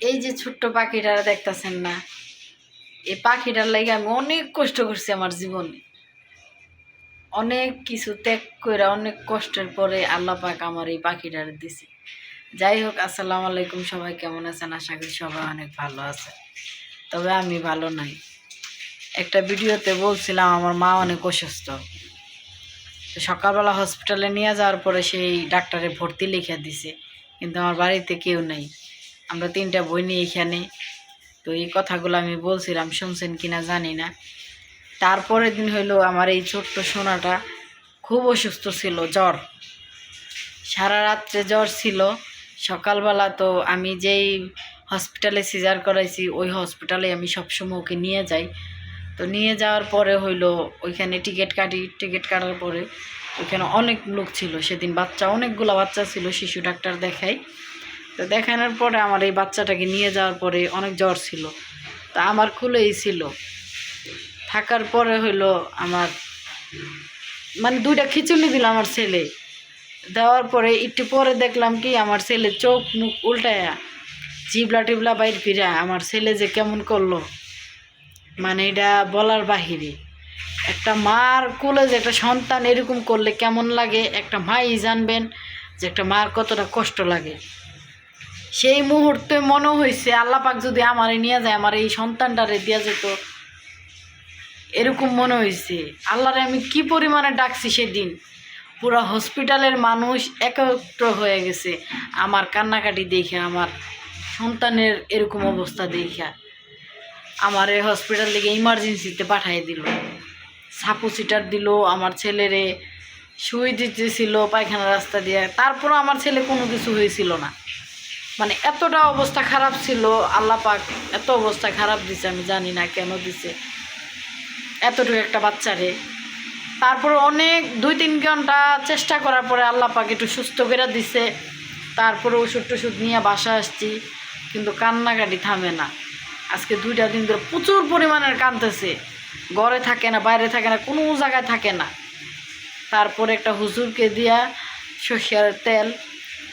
এই যে ছোট্ট পাখিটারা দেখতেছেন না, এই পাখিটার লাগে আমি অনেক কষ্ট করছি আমার জীবনে। অনেক কিছু ত্যাগ করে অনেক কষ্টের পরে আল্লাহ পাক আমার এই পাখিটারে দিছে। যাই হোক, আসসালামু আলাইকুম, সবাই কেমন আছেন? আশা করি সবাই অনেক ভালো আছে, তবে আমি ভালো নাই। একটা ভিডিওতে বলছিলাম আমার মা অনেক অসুস্থ। তো সকালবেলা হসপিটালে নিয়ে যাওয়ার পরে সেই ডাক্তারে ভর্তি লিখে দিছে, কিন্তু আমার বাড়িতে কেউ নেই। আমরা 3টা বই নিয়ে এখানে। তো এই কথাগুলো আমি বলছিলাম, শুনছেন কিনা জানি না। তারপরের দিন হইলো আমার এই ছোট্ট সোনাটা খুব অসুস্থ ছিল, জ্বর, সারা রাত্রে জ্বর ছিল। সকালবেলা তো আমি যেই হসপিটালে সিজার করাইছি ওই হসপিটালে আমি সবসময় ওকে নিয়ে যাই। তো নিয়ে যাওয়ার পরে হইলো ওইখানে টিকিট কাটার পরে ওইখানে অনেক লোক ছিল সেদিন, অনেকগুলো বাচ্চা ছিল, শিশু ডাক্তার দেখাই। তো দেখানোর পরে আমার এই বাচ্চাটাকে নিয়ে যাওয়ার পরে অনেক জ্বর ছিল, তা আমার খুলেই ছিল। থাকার পরে হইলো আমার মানে 2টা খিচুনি দিল আমার ছেলে। দেওয়ার পরে একটু পরে দেখলাম কি আমার ছেলে চোখ মুখ উল্টায়া জিবলা টিবলা বাইর ফিরা আমার ছেলে যে কেমন করলো, মানে এটা বলার বাহিরে। একটা মার কোলে যে একটা সন্তান এরকম করলে কেমন লাগে একটা মাই জানবেন যে একটা মার কতটা কষ্ট লাগে। সেই মুহূর্তে মনে হয়েছে আল্লাহ পাক যদি আমারে নিয়ে যায়, আমার এই সন্তানটারে দিয়া যেত, এরকম মনে হয়েছে। আল্লাহরে আমি কি পরিমাণে ডাকছি সেদিন। পুরো হসপিটালের মানুষ একত্র হয়ে গেছে আমার কান্নাকাটি দেখে, আমার সন্তানের এরকম অবস্থা দেখা। আমার এই হসপিটাল থেকে ইমার্জেন্সিতে পাঠিয়ে দিল, সাপু সিটার দিল, আমার ছেলেরে সুই দিতেছিল পায়খানা রাস্তা দিয়ে। তারপরও আমার ছেলে কোনো কিছু হয়েছিল না, মানে এতটা অবস্থা খারাপ ছিল। আল্লাহ পাক এত অবস্থা খারাপ দিছে, আমি জানি না কেন দিছে এতটুকু একটা বাচ্চারে। তারপর অনেক 2-3 ঘন্টা চেষ্টা করার পরে আল্লাহ পাক একটু সুস্থ করে দিছে। তারপরে ওষুধ টষুধ নিয়ে বাসা আসছি, কিন্তু কান্নাকাটি থামে না। আজকে 2টা দিন ধরে প্রচুর পরিমাণের কাঁদতেছে, ঘরে থাকে না, বাইরে থাকে না, কোনো জায়গায় থাকে না। তারপরে একটা হুজুরকে দিয়া সরষের তেল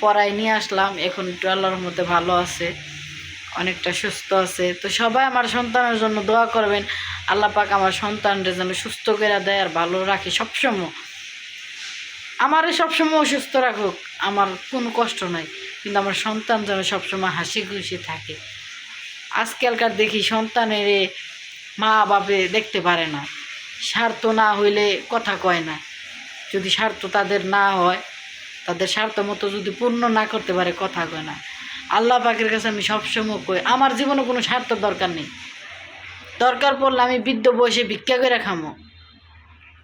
পরাই নিয়ে আসলাম, এখন একটু আল্লাহর মধ্যে ভালো আছে, অনেকটা সুস্থ আছে। তো সবাই আমার সন্তানের জন্য দোয়া করবেন, আল্লাহ পাক আমার সন্তানরা যেন সুস্থ করে দেয় আর ভালো রাখে সবসময়। আমারে সবসময় অসুস্থ রাখুক, আমার কোনো কষ্ট নাই, কিন্তু আমার সন্তান যেন সবসময় হাসি খুশি থাকে। আজকালকার দেখি সন্তানের মা বাপে দেখতে পারে না, স্বার্থ না হইলে কথা কয় না। যদি স্বার্থ তাদের না হয়, তাদের স্বার্থ মতো যদি পূর্ণ না করতে পারে, কথা কয় না। আল্লাহ পাকের কাছে আমি সবসময় কই আমার জীবনে কোনো স্বার্থ দরকার নেই। দরকার পড়লে আমি বৃদ্ধ বয়সে ভিক্ষা করে খামো,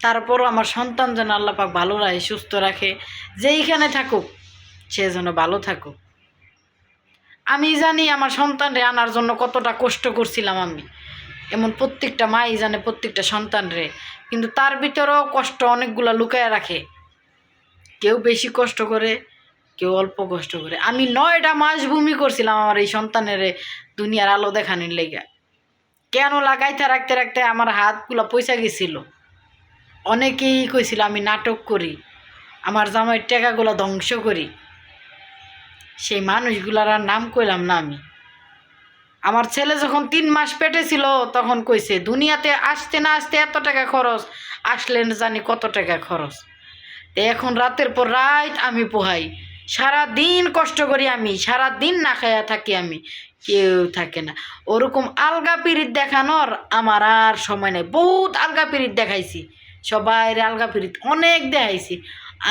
তারপরও আমার সন্তান যেন আল্লাহ পাক ভালো রাখে, সুস্থ রাখে, যেইখানে থাকুক সে যেন ভালো থাকুক। আমি জানি আমার সন্তানরে আনার জন্য কতটা কষ্ট করছিলাম আমি, এমন প্রত্যেকটা মাই জানে প্রত্যেকটা সন্তানরে, কিন্তু তার ভিতরেও কষ্ট অনেকগুলো লুকায় রাখে। কেউ বেশি কষ্ট করে, কেউ অল্প কষ্ট করে। আমি 9টা মাস ভূমি করছিলাম আমার এই সন্তানের দুনিয়ার আলো দেখানোর লেগে। কেন লাগাইতে রাখতে রাখতে আমার হাতগুলো পয়সা গেছিল। অনেকেই কইছিল আমি নাটক করি, আমার জামাইয়ের টাকাগুলো ধ্বংস করি। সেই মানুষগুলার আর নাম কইলাম না আমি। আমার ছেলে যখন 3 মাস পেটে ছিল তখন কইছে দুনিয়াতে আসতে না আসতে এত টাকা খরচ, আসলেন জানি কত টাকা খরচ। তো এখন রাতের পর রাত আমি পোহাই, সারা দিন কষ্ট করি, আমি সারা দিন না খাইয়া থাকি, আমি কেউ থাকে না। ওরকম আলগা পিরিত দেখানোর আমার আর সময় নেই। বহুত আলগা পিরিত দেখাইছি, সবাই আলগা পিরিত অনেক দেখাইছি,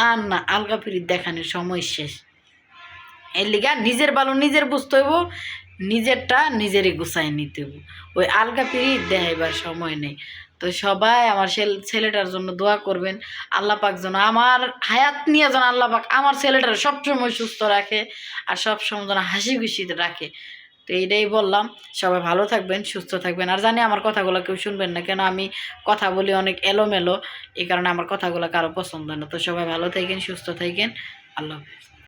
আর না আলগা পিরিত দেখানোর সময় শেষ। এর লিগা নিজের ভালো নিজের বুঝতে হইব, নিজেরটা নিজেরই গুছাই নিতে হইব, ওই আলগা পিরিত দেখাইবার সময় নেই। তো সবাই আমার ছেলেটার জন্য দোয়া করবেন, আল্লাহ পাক যেন আমার হায়াত নিয়ে যেন আল্লাহ পাক আমার ছেলেটার সবসময় সুস্থ রাখে আর সবসময় যেন হাসি খুশিতে রাখে। তো এইটাই বললাম, সবাই ভালো থাকবেন, সুস্থ থাকবেন। আর জানি আমার কথাগুলো কেউ শুনবেন না, কেন আমি কথা বলি অনেক এলোমেলো, এই কারণে আমার কথাগুলো কারো পছন্দ না। তো সবাই ভালো থাকেন, সুস্থ থাকেন, আল্লাহ হাফেজ।